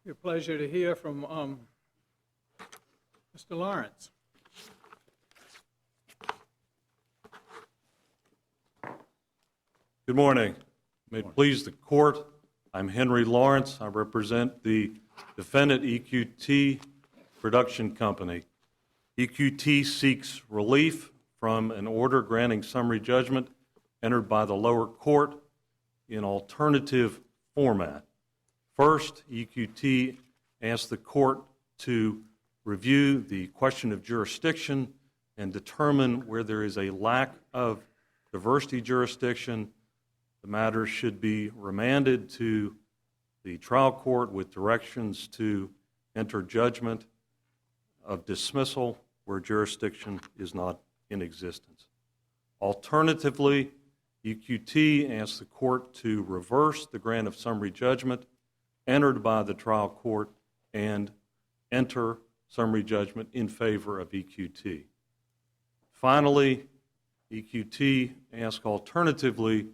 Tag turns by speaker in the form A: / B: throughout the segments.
A: It's a pleasure to hear from Mr. Lawrence.
B: Good morning. May it please the court, I'm Henry Lawrence. I represent the defendant EQT Production Company. EQT seeks relief from an order granting summary judgment entered by the lower court in alternative format. First, EQT asked the court to review the question of jurisdiction and determine where there is a lack of diversity jurisdiction. The matter should be remanded to the trial court with directions to enter judgment of dismissal where jurisdiction is not in existence. Alternatively, EQT asked the court to reverse the grant of summary judgment entered by the trial court and enter summary judgment in favor of EQT. Finally, EQT asked alternatively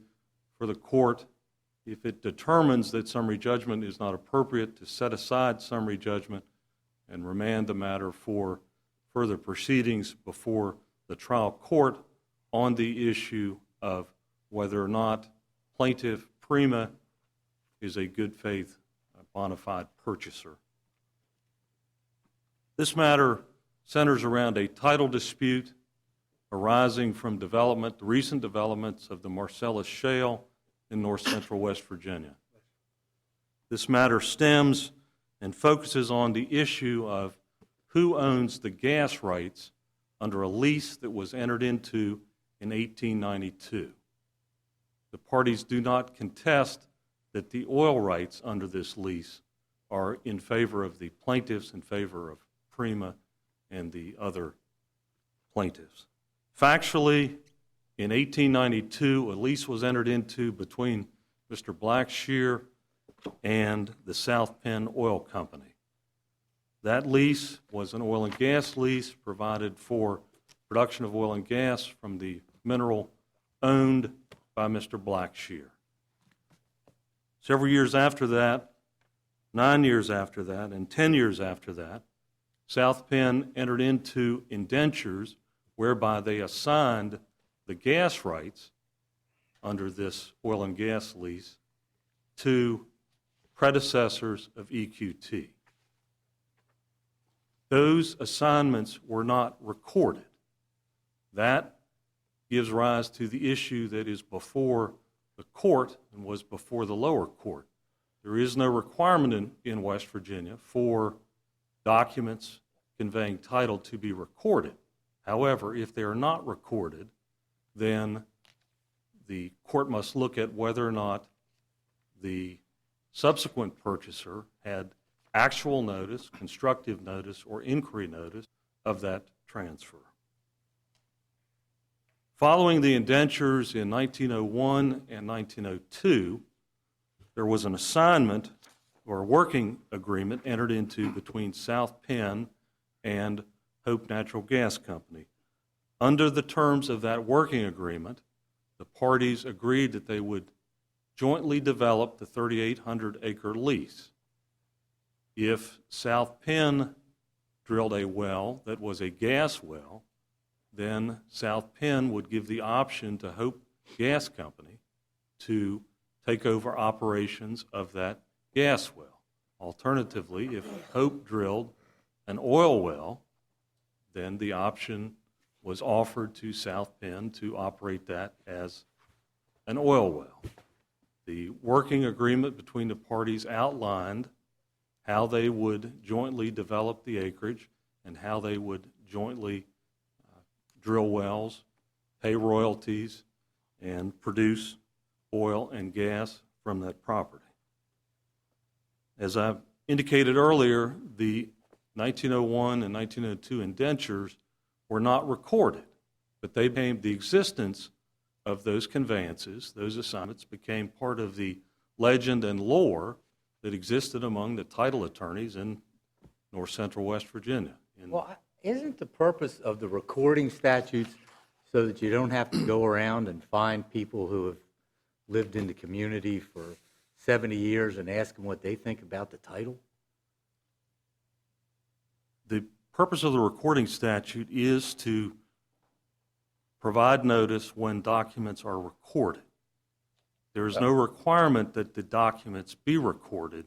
B: for the court, if it determines that summary judgment is not appropriate, to set aside summary judgment and remand the matter for further proceedings before the trial court on the issue of whether or not plaintiff Prima is a good faith bona fide purchaser. This matter centers around a title dispute arising from the recent developments of the Marcellus Shale in north central West Virginia. This matter stems and focuses on the issue of who owns the gas rights under a lease that was entered into in 1892. The parties do not contest that the oil rights under this lease are in favor of the plaintiffs, in favor of Prima and the other plaintiffs. Factually, in 1892, a lease was entered into between Mr. Blackshear and the South Penn Oil Company. That lease was an oil and gas lease provided for production of oil and gas from the mineral owned by Mr. Blackshear. Several years after that, 9 years after that, and 10 years after that, South Penn entered into indentures whereby they assigned the gas rights under this oil and gas lease to predecessors of EQT. Those assignments were not recorded. That gives rise to the issue that is before the court and was before the lower court. There is no requirement in West Virginia for documents conveying title to be recorded. However, if they are not recorded, then the court must look at whether or not the subsequent purchaser had actual notice, constructive notice, or inquiry notice of that transfer. Following the indentures in 1901 and 1902, there was an assignment or a working agreement entered into between South Penn and Hope Natural Gas Company. Under the terms of that working agreement, the parties agreed that they would jointly develop the 3,800-acre lease. If South Penn drilled a well that was a gas well, then South Penn would give the option to Hope Gas Company to take over operations of that gas well. Alternatively, if Hope drilled an oil well, then the option was offered to South Penn to operate that as an oil well. The working agreement between the parties outlined how they would jointly develop the acreage and how they would jointly drill wells, pay royalties, and produce oil and gas from that property. As I indicated earlier, the 1901 and 1902 indentures were not recorded, but they became the existence of those conveyances, those assignments became part of the legend and lore that existed among the title attorneys in north central West Virginia.
C: Well, isn't the purpose of the recording statutes so that you don't have to go around and find people who have lived in the community for 70 years and ask them what they think about the title?
B: the purpose of the recording statute is to provide notice when documents are recorded. There is no requirement that the documents be recorded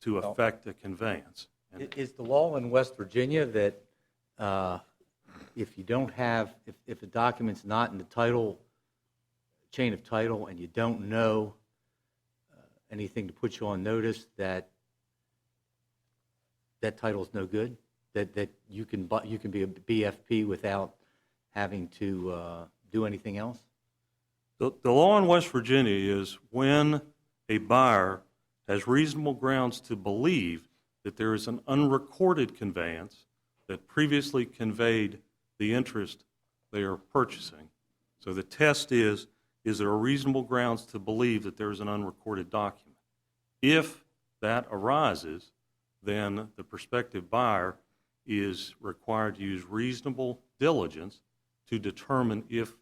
B: to affect a conveyance.
C: Is the law in West Virginia that if you don't have, if a document's not in the title, chain of title, and you don't know anything to put you on notice, that that title's no good? That you can be a BFP without having to do anything else?
B: The law in West Virginia is when a buyer has reasonable grounds to believe that there is an unrecorded conveyance that previously conveyed the interest they are purchasing. So the test is there reasonable grounds to believe that there is an unrecorded document? If that arises, then the prospective buyer is required to use reasonable diligence to determine if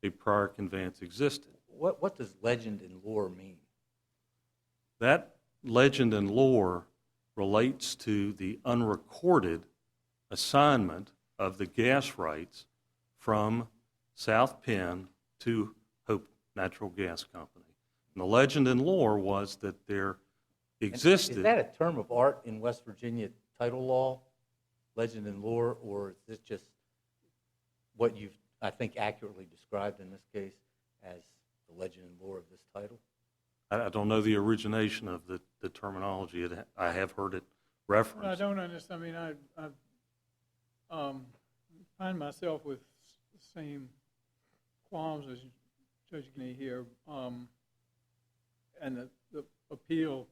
B: a prior conveyance existed.
C: What does legend and lore mean?
B: That legend and lore relates to the unrecorded assignment of the gas rights from South Penn to Hope Natural Gas Company. And the legend and lore was that there existed...
C: Is that a term of art in West Virginia title law, legend and lore, or is this just what you've, I think, accurately described in this case as the legend and lore of this title?
B: I don't know the origination of the terminology. I have heard it referenced.
A: I don't understand. I mean, I find myself with the same qualms as Judge Gney here, and the appeal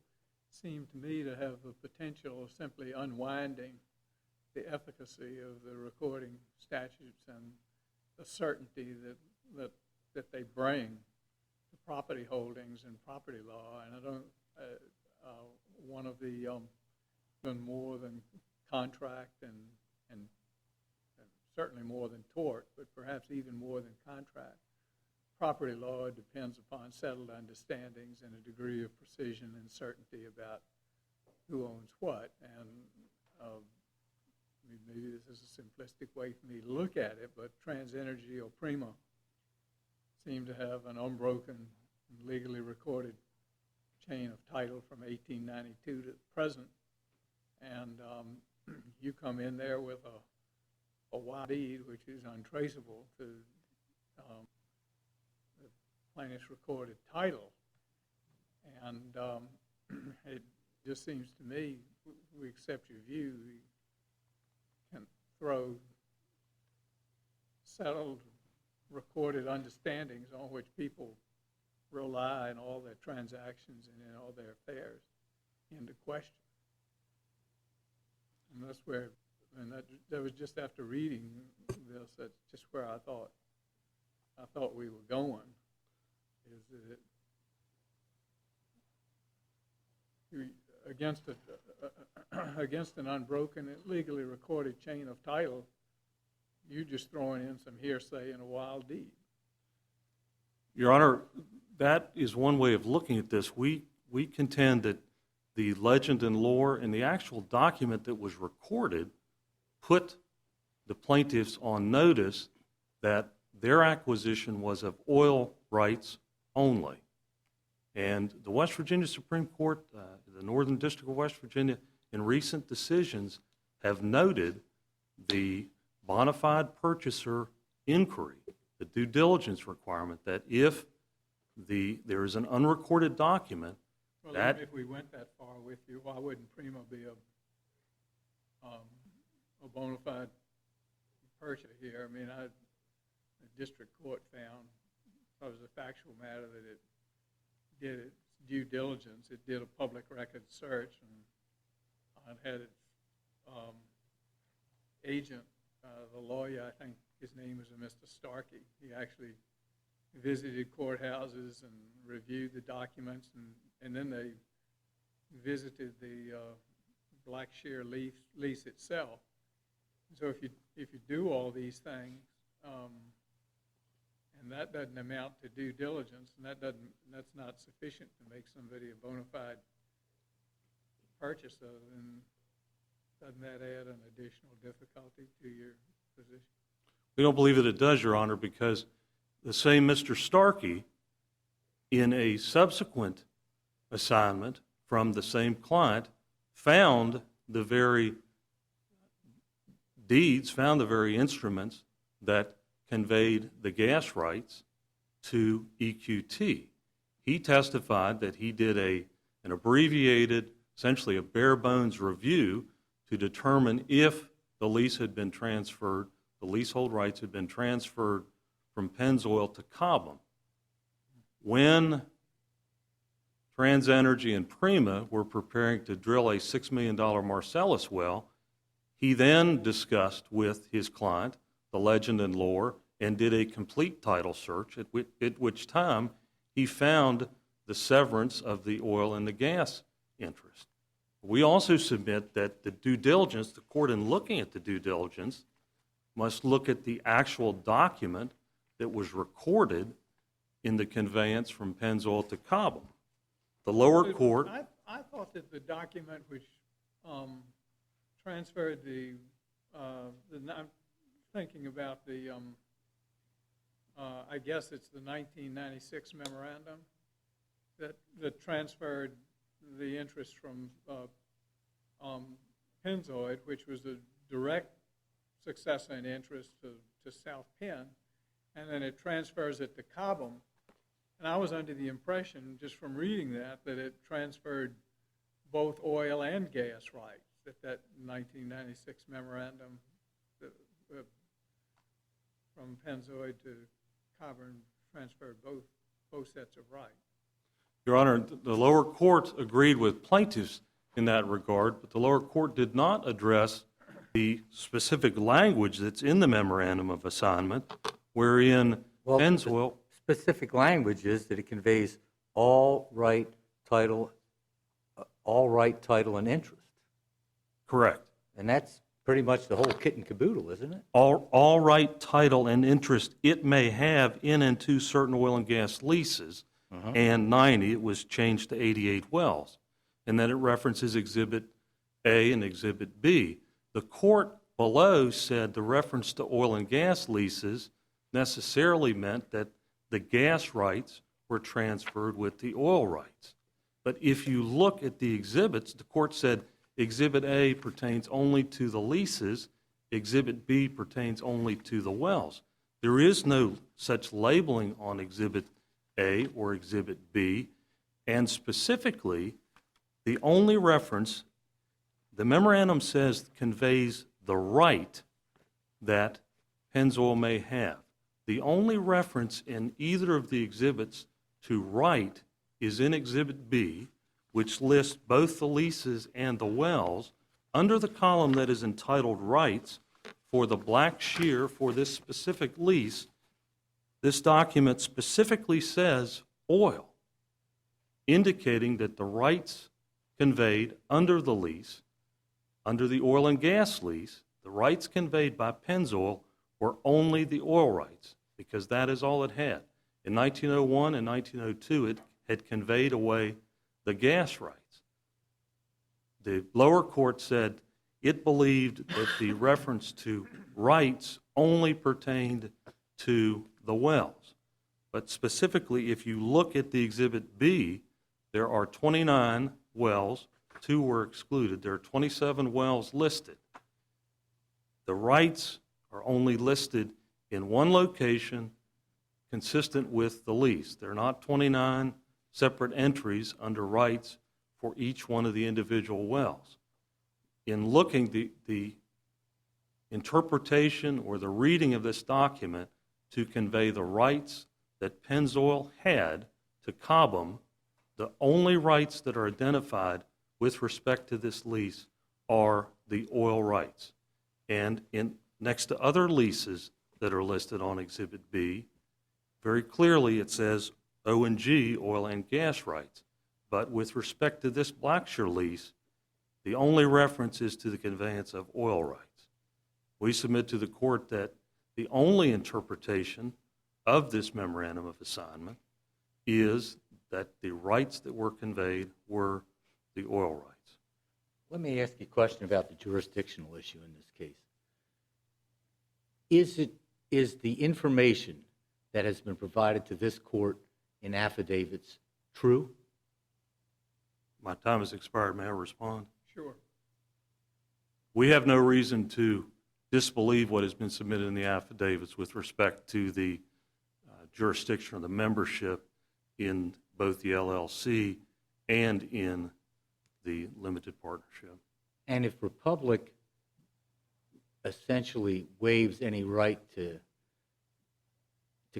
A: seemed to me to have the potential of simply unwinding the efficacy of the recording statutes and the certainty that they bring to property holdings and property law. And I don't, one of the even more than contract and certainly more than tort, but perhaps even more than contract. Property law depends upon settled understandings and a degree of precision and certainty about who owns what. And maybe this is a simplistic way for me to look at it, but TransEnergy or Prima seem to have an unbroken, legally recorded chain of title from 1892 to the present. And you come in there with a wild deed, which is untraceable to the plaintiff's recorded title. And it just seems to me, we accept your view, you can throw settled, recorded understandings on which people rely in all their transactions and in all their affairs into question. And that's where, and that was just after reading this, that's just where I thought we were going, is that against an unbroken, legally recorded chain of title, you're just throwing in some hearsay and a wild deed.
B: Your Honor, that is one way of looking at this. We contend that the legend and lore and the actual document that was recorded put the plaintiffs on notice that their acquisition was of oil rights only. And the West Virginia Supreme Court, the Northern District of West Virginia, in recent decisions have noted the bona fide purchaser inquiry, the due diligence requirement, that if there is an unrecorded document,
A: well,
B: that...
A: Even if we went that far with you, why wouldn't Prima be a bona fide purchaser here? I mean, the district court found, it was a factual matter that it did its due diligence. It did a public record search and had its agent, the lawyer, I think his name was Mr. Starkey. He actually visited courthouses and reviewed the documents, and then they visited the Blackshear lease itself. So if you do all these things, and that doesn't amount to due diligence, and that's not sufficient to make somebody a bona fide purchaser, then Doesn't that add an additional difficulty to your position?
B: We don't believe that it does, Your Honor, because the same Mr. Starkey, in a subsequent assignment from the same client, found the very deeds, found the very instruments that conveyed the gas rights to EQT. He testified that he did an abbreviated, essentially a bare bones review to determine if the lease had been transferred, the leasehold rights had been transferred from Pennzoil to Cobham. When TransEnergy and Prima were preparing to drill a $6 million Marcellus well, he then discussed with his client the legend and lore and did a complete title search, at which time he found the severance of the oil and the gas interest. We also submit that the due diligence, the court in looking at the due diligence, must look at the actual document that was recorded in the conveyance from Pennzoil to Cobham. The lower court...
A: I thought that the document which transferred I'm thinking about I guess it's the 1996 memorandum that transferred the interest from Pennzoil, which was the direct successor in interest to South Penn, and then it transfers it to Cobham. And I was under the impression, just from reading that it transferred both oil and gas rights, that 1996 memorandum from Pennzoil to Cobham transferred both sets of rights.
B: Your Honor, the lower court agreed with plaintiffs in that regard, but the lower court did not address the specific language that's in the memorandum of assignment, wherein Pennzoil...
C: Specific language is that it conveys all right, title, and interest.
B: Correct.
C: And that's pretty much the whole kit and caboodle, isn't it?
B: All right, title, and interest it may have in and to certain oil and gas leases, and 90, it was changed to 88 wells. And then it references Exhibit A and Exhibit B. The court below said the reference to oil and gas leases necessarily meant that the gas rights were transferred with the oil rights. But if you look at the exhibits, the court said Exhibit A pertains only to the leases, Exhibit B pertains only to the wells. There is no such labeling on Exhibit A or Exhibit B, and specifically, the only reference, the memorandum says conveys the right that Pennzoil may have. The only reference in either of the exhibits to right is in Exhibit B, which lists both the leases and the wells under the column that is entitled Rights for the Black Shear for this specific lease. This document specifically says oil, indicating that the rights conveyed under the lease, under the oil and gas lease, the rights conveyed by Pennzoil were only the oil rights, because that is all it had. In 1901 and 1902, it had conveyed away the gas rights. The lower court said it believed that the reference to rights only pertained to the wells. But specifically, if you look at the Exhibit B, there are 29 wells, 2 were excluded. There are 27 wells listed. The rights are only listed in one location consistent with the lease. They're not 29 separate entries under rights for each one of the individual wells. In looking, the interpretation or the reading of this document to convey the rights that Pennzoil had to Cobham, the only rights that are identified with respect to this lease are the oil rights. And next to other leases that are listed on Exhibit B, very clearly it says O&G, oil and gas rights. But with respect to this Blackshear lease, the only reference is to the conveyance of oil rights. We submit to the court that the only interpretation of this memorandum of assignment is that the rights that were conveyed were the oil rights.
C: Let me ask you a question about the jurisdictional issue in this case. Is the information that has been provided to this court in affidavits true?
B: My time has expired. May I respond?
A: Sure.
B: We have no reason to disbelieve what has been submitted in the affidavits with respect to the jurisdiction of the membership in both the LLC and in the limited partnership.
C: And if Republic essentially waives any right to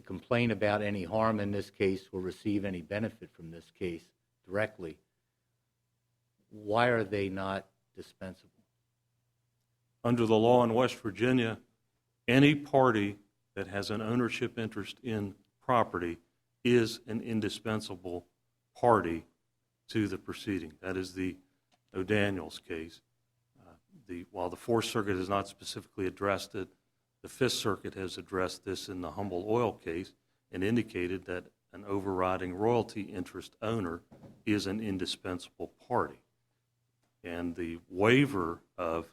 C: complain about any harm in this case or receive any benefit from this case directly, why are they not dispensable?
B: Under the law in West Virginia, any party that has an ownership interest in property is an indispensable party to the proceeding. That is the O'Daniels case. While the Fourth Circuit has not specifically addressed it, the Fifth Circuit has addressed this in the Humble Oil case and indicated that an overriding royalty interest owner is an indispensable party. And the waiver of,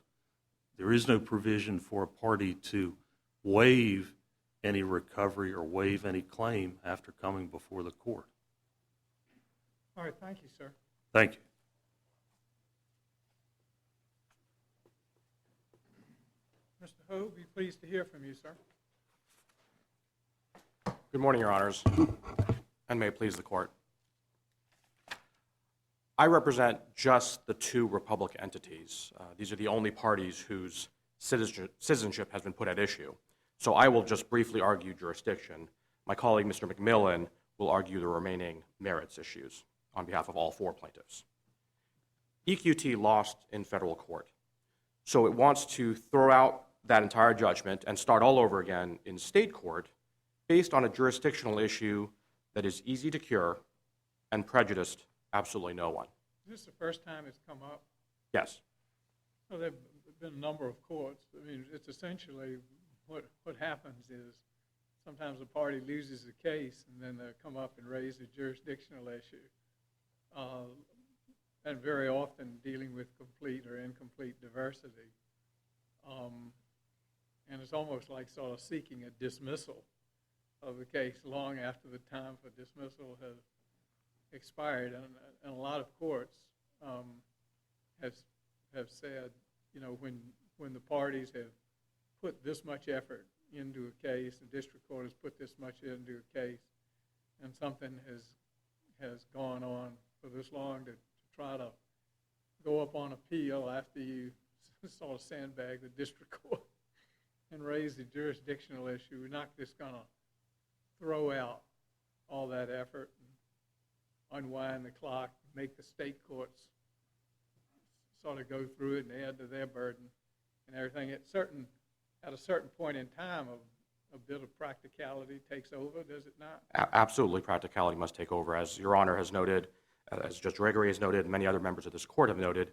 B: there is no provision for a party to waive any recovery or waive any claim after coming before the court.
A: All right, thank you, sir.
B: Thank you.
A: Mr. Ho, be pleased to hear from you, sir.
D: Good morning, Your Honors, and may it please the Court. I represent just the two Republic entities. These are the only parties whose citizenship has been put at issue. So I will just briefly argue jurisdiction. My colleague, Mr. McMillan, will argue the remaining merits issues on behalf of all four plaintiffs. EQT lost in federal court, so it wants to throw out that entire judgment and start all over again in state court based on a jurisdictional issue that is easy to cure and prejudiced absolutely no one.
A: Is this the first time it's come up?
D: Yes.
A: Well, there have been a number of courts. I mean, it's essentially what happens is sometimes a party loses a case and then they come up and raise a jurisdictional issue. And very often dealing with complete or incomplete diversity. And it's almost like sort of seeking a dismissal of the case long after the time for dismissal has expired. And a lot of courts have said, you know, when the parties have put this much effort into a case, the district court has put this much into a case, and something has gone on for this long to try to go up on appeal after you sort of sandbag the district court and raise the jurisdictional issue. We're not just going to throw out all that effort and unwind the clock, make the state courts sort of go through it and add to their burden and everything. At a certain point in time, a bit of practicality takes over, does it not?
D: Absolutely, practicality must take over. As Your Honor has noted, as Judge Gregory has noted, and many other members of this court have noted,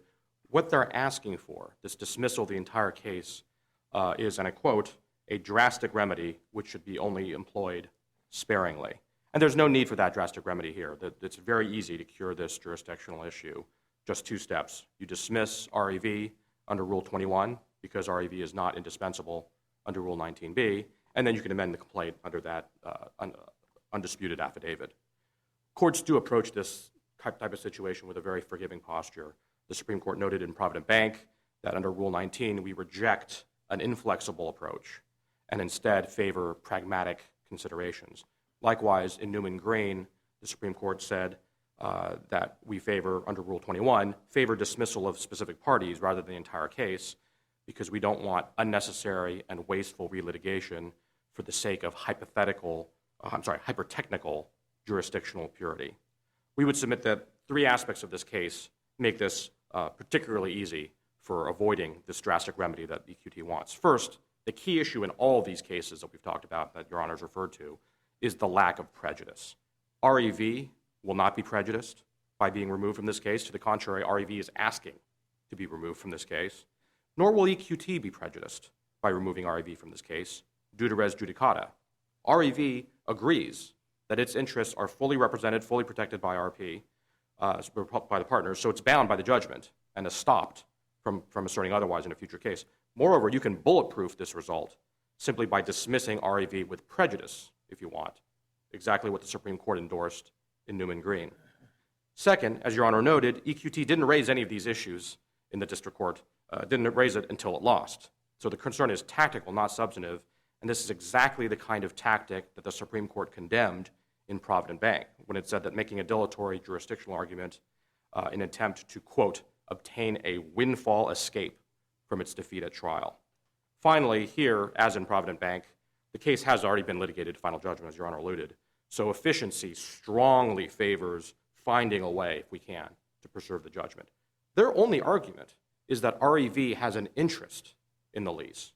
D: what they're asking for, this dismissal of the entire case, is, and I quote, a drastic remedy which should be only employed sparingly. And there's no need for that drastic remedy here. It's very easy to cure this jurisdictional issue. Just two steps. You dismiss REV under Rule 21 because REV is not indispensable under Rule 19b, and then you can amend the complaint under that undisputed affidavit. Courts do approach this type of situation with a very forgiving posture. The Supreme Court noted in Provident Bank that under Rule 19 we reject an inflexible approach and instead favor pragmatic considerations. Likewise, in Newman Green, the Supreme Court said that we favor, under Rule 21, favor dismissal of specific parties rather than the entire case because we don't want unnecessary and wasteful relitigation for the sake of hypertechnical jurisdictional purity. We would submit that three aspects of this case make this particularly easy for avoiding this drastic remedy that EQT wants. First, the key issue in all of these cases that we've talked about that Your Honor's referred to is the lack of prejudice. REV will not be prejudiced by being removed from this case. To the contrary, REV is asking to be removed from this case. Nor will EQT be prejudiced by removing REV from this case due to res judicata. REV agrees that its interests are fully represented, fully protected by RP, by the partners, so it's bound by the judgment and is stopped from asserting otherwise in a future case. Moreover, you can bulletproof this result simply by dismissing REV with prejudice, if you want, exactly what the Supreme Court endorsed in Newman Green. Second, as Your Honor noted, EQT didn't raise any of these issues in the district court, didn't raise it until it lost. So the concern is tactical, not substantive, and this is exactly the kind of tactic that the Supreme Court condemned in Provident Bank when it said that making a dilatory jurisdictional argument in an attempt to, quote, obtain a windfall escape from its defeat at trial. Finally, here, as in Provident Bank, the case has already been litigated to final judgment, as Your Honor alluded, so efficiency strongly favors finding a way, if we can, to preserve the judgment. Their only argument is that REV has an interest in the lease.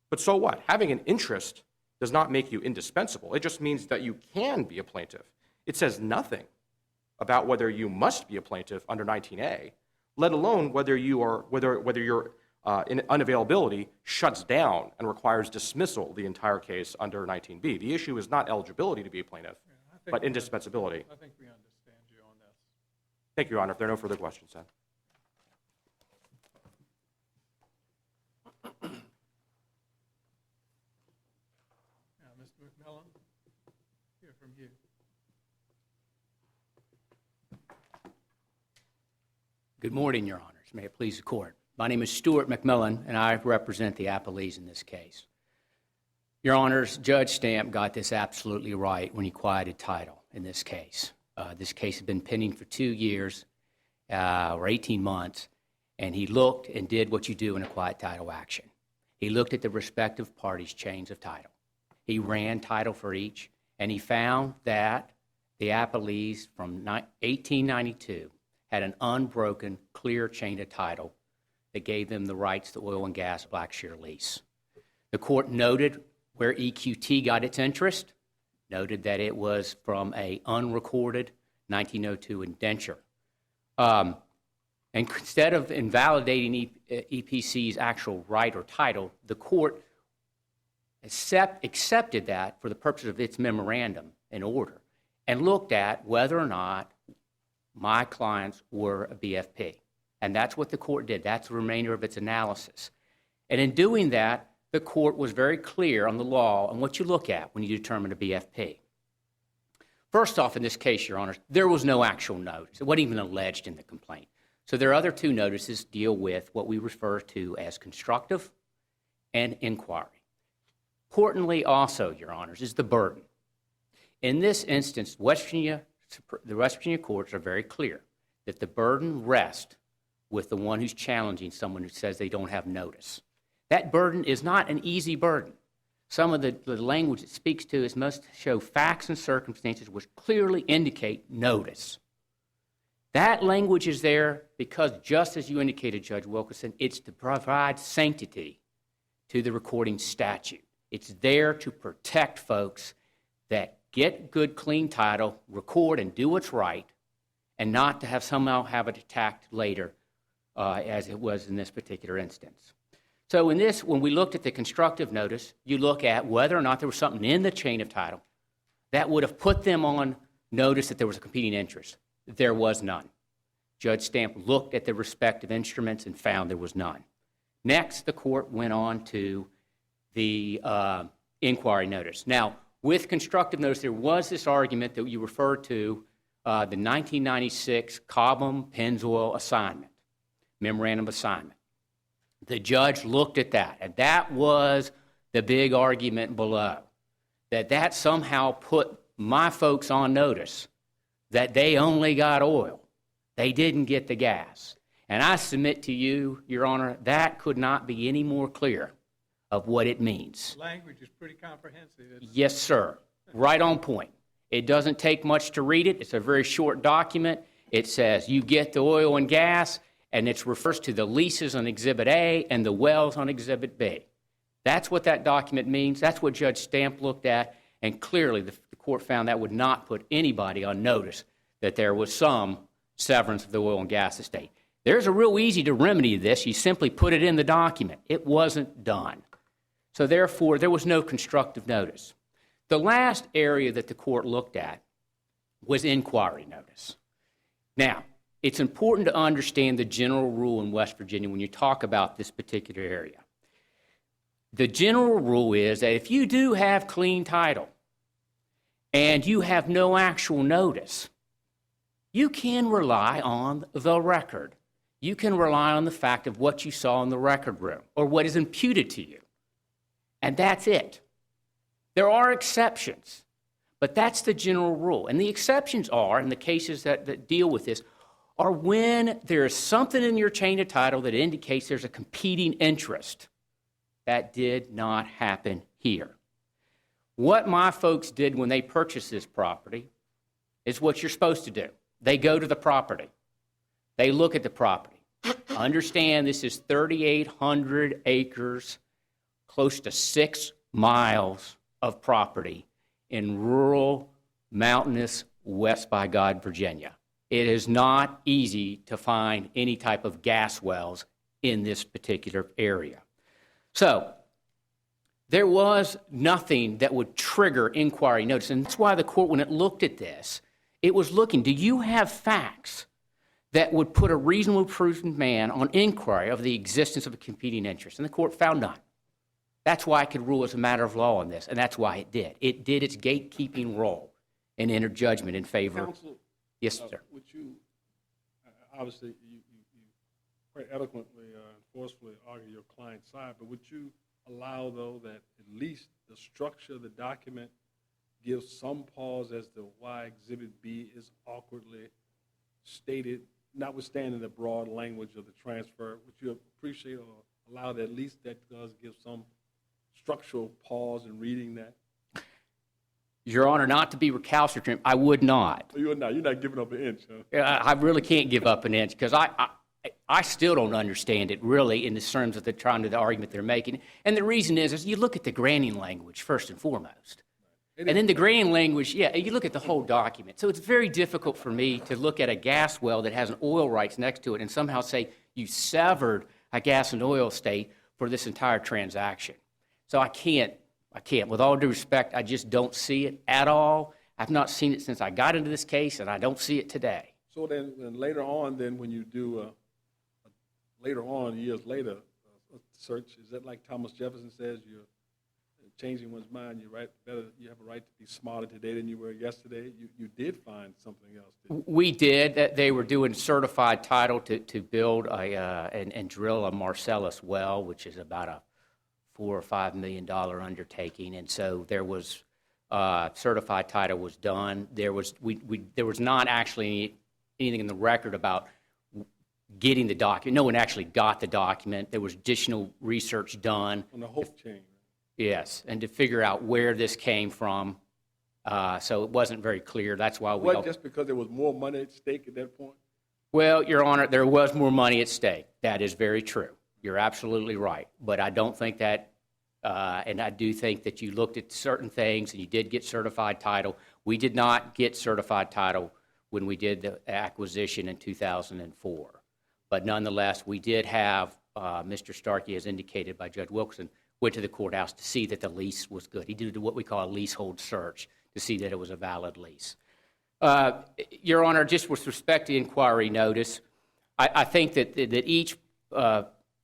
D: But so what? Having an interest does not make you indispensable. It just means that you can be a plaintiff. It says nothing about whether you must be a plaintiff under 19A, let alone whether your unavailability shuts down and requires dismissal of the entire case under 19B. The issue is not eligibility to be a plaintiff, but indispensability.
A: I think we understand you on this.
D: Thank you, Your Honor. If there are no further questions, then.
A: Mr. McMillan, hear from you.
E: Good morning, Your Honors. May it please the Court. My name is Stuart McMillan, and I represent the appellees in this case. Your Honors, Judge Stamp got this absolutely right when he quieted title in this case. This case had been pending for 2 years or 18 months, and he looked and did what you do in a quiet title action. He looked at the respective parties' chains of title. He ran title for each, and he found that the appellees from 1892 had an unbroken, clear chain of title that gave them the rights to oil and gas Blackshear lease. The court noted where EQT got its interest, noted that it was from a unrecorded 1902 indenture. And instead of invalidating EPC's actual right or title, the court accepted that for the purpose of its memorandum and order and looked at whether or not my clients were a BFP. And that's what the court did. That's the remainder of its analysis. And in doing that, the court was very clear on the law and what you look at when you determine a BFP. First off, in this case, Your Honors, there was no actual notice. It wasn't even alleged in the complaint. So their other two notices deal with what we refer to as constructive and inquiry. Importantly also, Your Honors, is the burden. In this instance, the West Virginia courts are very clear that the burden rests with the one who's challenging someone who says they don't have notice. That burden is not an easy burden. Some of the language it speaks to is must show facts and circumstances which clearly indicate notice. That language is there because, just as you indicated, Judge Wilkinson, it's to provide sanctity to the recording statute. It's there to protect folks that get good, clean title, record and do what's right, and not to somehow have it attacked later, as it was in this particular instance. So in this, when we looked at the constructive notice, you look at whether or not there was something in the chain of title that would have put them on notice that there was a competing interest. There was none. Judge Stamp looked at the respective instruments and found there was none. Next, the court went on to the inquiry notice. Now, with constructive notice, there was this argument that you referred to, the 1996 Cobham-Pennzoil assignment, memorandum assignment. The judge looked at that, and that was the big argument below, that somehow put my folks on notice that they only got oil. They didn't get the gas. And I submit to you, Your Honor, that could not be any more clear of what it means.
A: The language is pretty comprehensive, isn't it?
E: Yes, sir. Right on point. It doesn't take much to read it. It's a very short document. It says you get the oil and gas, and it refers to the leases on Exhibit A and the wells on Exhibit B. That's what that document means. That's what Judge Stamp looked at, and clearly the court found that would not put anybody on notice that there was some severance of the oil and gas estate. There's a real easy to remedy this. You simply put it in the document. It wasn't done. So therefore, there was no constructive notice. The last area that the court looked at was inquiry notice. Now, it's important to understand the general rule in West Virginia when you talk about this particular area. The general rule is that if you do have clean title and you have no actual notice, you can rely on the record. You can rely on the fact of what you saw in the record room or what is imputed to you. And that's it. There are exceptions, but that's the general rule. And the exceptions are, in the cases that deal with this, are when there is something in your chain of title that indicates there's a competing interest. That did not happen here. What my folks did when they purchased this property is what you're supposed to do. They go to the property. They look at the property. Understand this is 3,800 acres, close to 6 miles of property in rural, mountainous West by God, Virginia. It is not easy to find any type of gas wells in this particular area. So, there was nothing that would trigger inquiry notice, and that's why the court, when it looked at this, it was looking, do you have facts that would put a reasonably prudent man on inquiry of the existence of a competing interest? And the court found none. That's why it could rule as a matter of law on this, and that's why it did. It did its gatekeeping role and entered judgment in favor.
F: Counsel,
E: Yes, sir.
F: would you, obviously, you quite eloquently and forcefully argue your client's side, but would you allow, though, that at least the structure of the document gives some pause as to why Exhibit B is awkwardly stated, notwithstanding the broad language of the transfer? Would you appreciate or allow that at least that does give some structural pause in reading that?
E: Your Honor, not to be recalcitrant, I would not.
F: You're not giving up an inch, huh?
E: I really can't give up an inch because I still don't understand it really in the terms of the argument they're making. And the reason is you look at the granting language first and foremost. And then the granting language, you look at the whole document. So it's very difficult for me to look at a gas well that has an oil rights next to it and somehow say you severed a gas and oil estate for this entire transaction. So I can't. With all due respect, I just don't see it at all. I've not seen it since I got into this case, and I don't see it today.
F: So then later on, when you do, later on, years later, a search, is that like Thomas Jefferson says, you're changing one's mind, you have a right to be smarter today than you were yesterday? You did find something else, didn't you?
E: We did. They were doing certified title to build and drill a Marcellus well, which is about a $4 or $5 million undertaking, and so there was certified title was done. There was not actually anything in the record about getting the document. No one actually got the document. There was additional research done
F: On the whole chain.
E: Yes, and to figure out where this came from. So it wasn't very clear. That's why we.
F: What, just because there was more money at stake at that point?
E: Well, Your Honor, there was more money at stake. That is very true. You're absolutely right. But I don't think that, and I do think that you looked at certain things and you did get certified title. We did not get certified title when we did the acquisition in 2004. But nonetheless, we did have, Mr. Starkey, as indicated by Judge Wilkerson, went to the courthouse to see that the lease was good. He did what we call a leasehold search to see that it was a valid lease. Your Honor, just with respect to inquiry notice, I think that each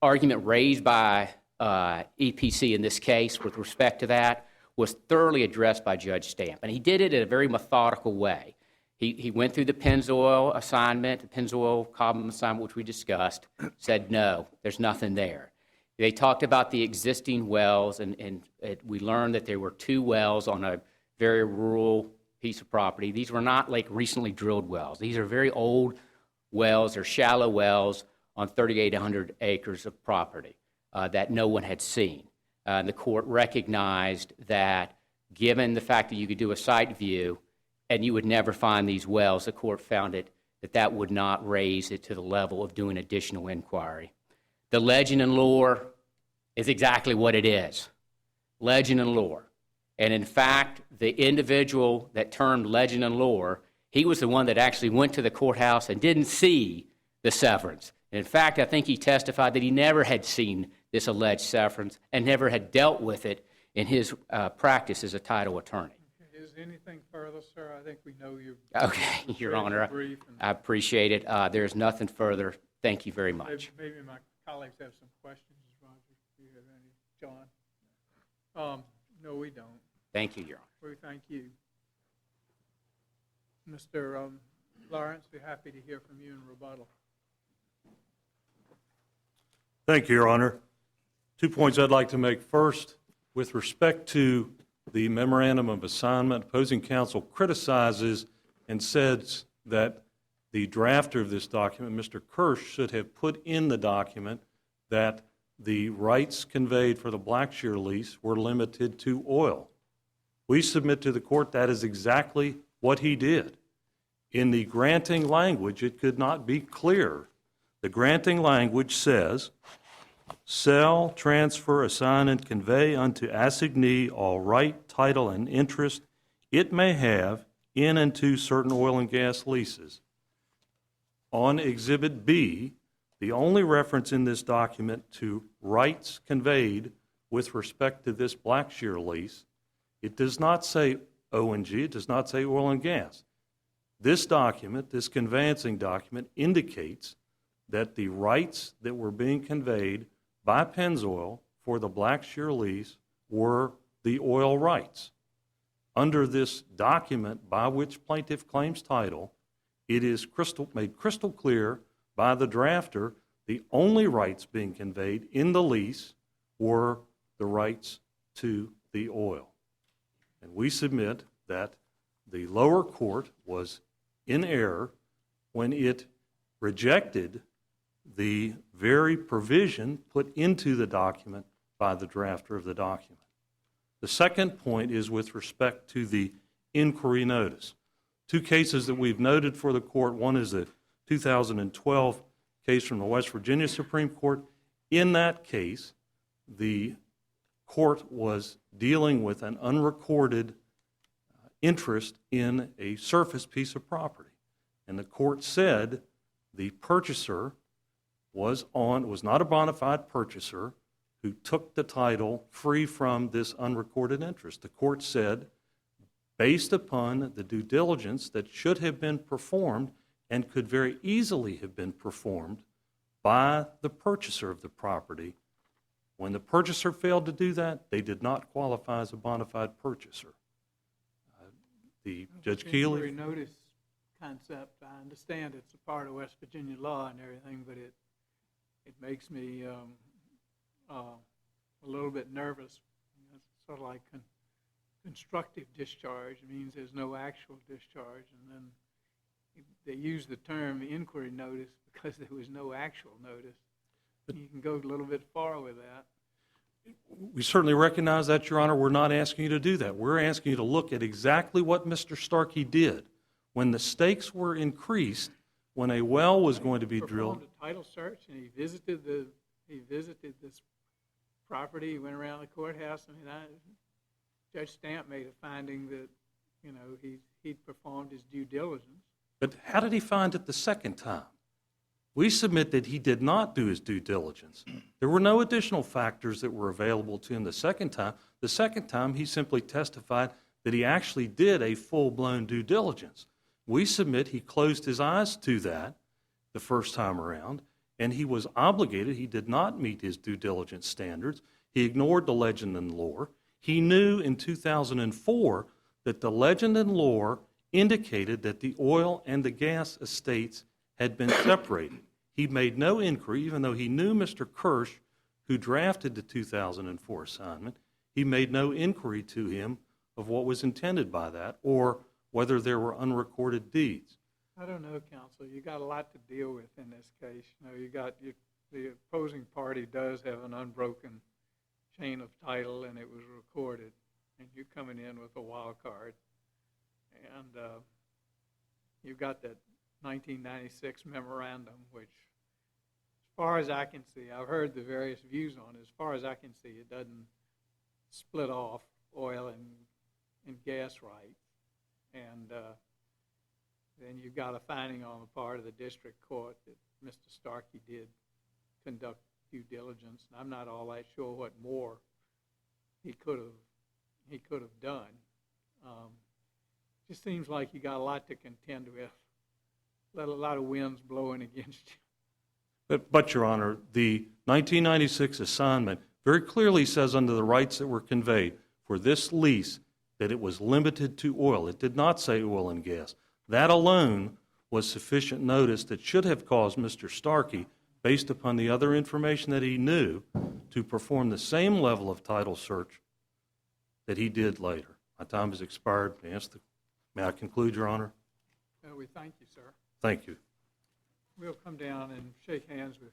E: argument raised by EPC in this case with respect to that was thoroughly addressed by Judge Stamp, and he did it in a very methodical way. He went through the Pennzoil assignment, the Pennzoil column assignment, which we discussed, said no, there's nothing there. They talked about the existing wells, and we learned that there were 2 wells on a very rural piece of property. These were not like recently drilled wells. These are very old wells or shallow wells on 3,800 acres of property that no one had seen. The court recognized that given the fact that you could do a site view and you would never find these wells, the court found that would not raise it to the level of doing additional inquiry. The legend and lore is exactly what it is, legend and lore. And in fact, the individual that termed legend and lore, he was the one that actually went to the courthouse and didn't see the severance. And in fact, I think he testified that he never had seen this alleged severance and never had dealt with it in his practice as a title attorney.
A: Is anything further, sir? I think we know you're.
E: Okay,
A: you've
E: Your
A: read
E: Honor,
A: brief, and
E: I appreciate it. There's nothing further. Thank you very much.
A: maybe my colleagues have some questions. Roger, do you have any? John? No, we don't.
E: Thank you, Your Honor.
A: We thank you. Mr. Lawrence, we're happy to hear from you in rebuttal.
B: Thank you, Your Honor. 2 points I'd like to make. First, with respect to the memorandum of assignment, opposing counsel criticizes and says that the drafter of this document, Mr. Kirsch, should have put in the document that the rights conveyed for the Blackshear lease were limited to oil. We submit to the court that is exactly what he did. In the granting language, it could not be clearer. The granting language says, sell, transfer, assign, and convey unto assignee all right, title, and interest it may have in and to certain oil and gas leases. On Exhibit B, the only reference in this document to rights conveyed with respect to this Blackshear lease, it does not say O&G, it does not say oil and gas. This document, this conveyancing document, indicates that the rights that were being conveyed by Pennzoil for the Blackshear lease were the oil rights. Under this document by which plaintiff claims title, it is made crystal clear by the drafter the only rights being conveyed in the lease were the rights to the oil. And we submit that the lower court was in error when it rejected the very provision put into the document by the drafter of the document. The second point is with respect to the inquiry notice. 2 cases that we've noted for the court. One is a 2012 case from the West Virginia Supreme Court. In that case, the court was dealing with an unrecorded interest in a surface piece of property. And the court said the purchaser was not a bona fide purchaser who took the title free from this unrecorded interest. The court said, based upon the due diligence that should have been performed and could very easily have been performed by the purchaser of the property, when the purchaser failed to do that, they did not qualify as a bona fide purchaser. Judge Keeley?
A: Inquiry notice concept, I understand it's a part of West Virginia law and everything, but it makes me a little bit nervous. It's sort of like constructive discharge. It means there's no actual discharge, and then they use the term inquiry notice because there was no actual notice. You can go a little bit far with that.
B: We certainly recognize that, Your Honor. We're not asking you to do that. We're asking you to look at exactly what Mr. Starkey did. When the stakes were increased, when a well was going to be drilled.
A: He performed a title search, and he visited this property. He went around the courthouse, and Judge Stamp made a finding that, he'd performed his due diligence.
B: But how did he find it the second time? We submit that he did not do his due diligence. There were no additional factors that were available to him the second time. The second time, he simply testified that he actually did a full-blown due diligence. We submit he closed his eyes to that the first time around, and he was obligated. He did not meet his due diligence standards. He ignored the legend and lore. He knew in 2004 that the legend and lore indicated that the oil and the gas estates had been separated. He made no inquiry, even though he knew Mr. Kirsch, who drafted the 2004 assignment. He made no inquiry to him of what was intended by that or whether there were unrecorded deeds.
A: I don't know, counsel. You got a lot to deal with in this case. The opposing party does have an unbroken chain of title, and it was recorded, and you're coming in with a wild card. And you've got that 1996 memorandum, which, as far as I can see, I've heard the various views on it. As far as I can see, it doesn't split off oil and gas rights. And then you've got a finding on the part of the district court that Mr. Starkey did conduct due diligence. And I'm not all that sure what more he could have done. Just seems like you got a lot to contend with, let a lot of winds blowing against you.
B: But, Your Honor, the 1996 assignment very clearly says under the rights that were conveyed for this lease that it was limited to oil. It did not say oil and gas. That alone was sufficient notice that should have caused Mr. Starkey, based upon the other information that he knew, to perform the same level of title search that he did later. My time has expired. May I conclude, Your Honor?
A: We thank you, sir.
B: Thank you.
A: We'll come down and shake hands with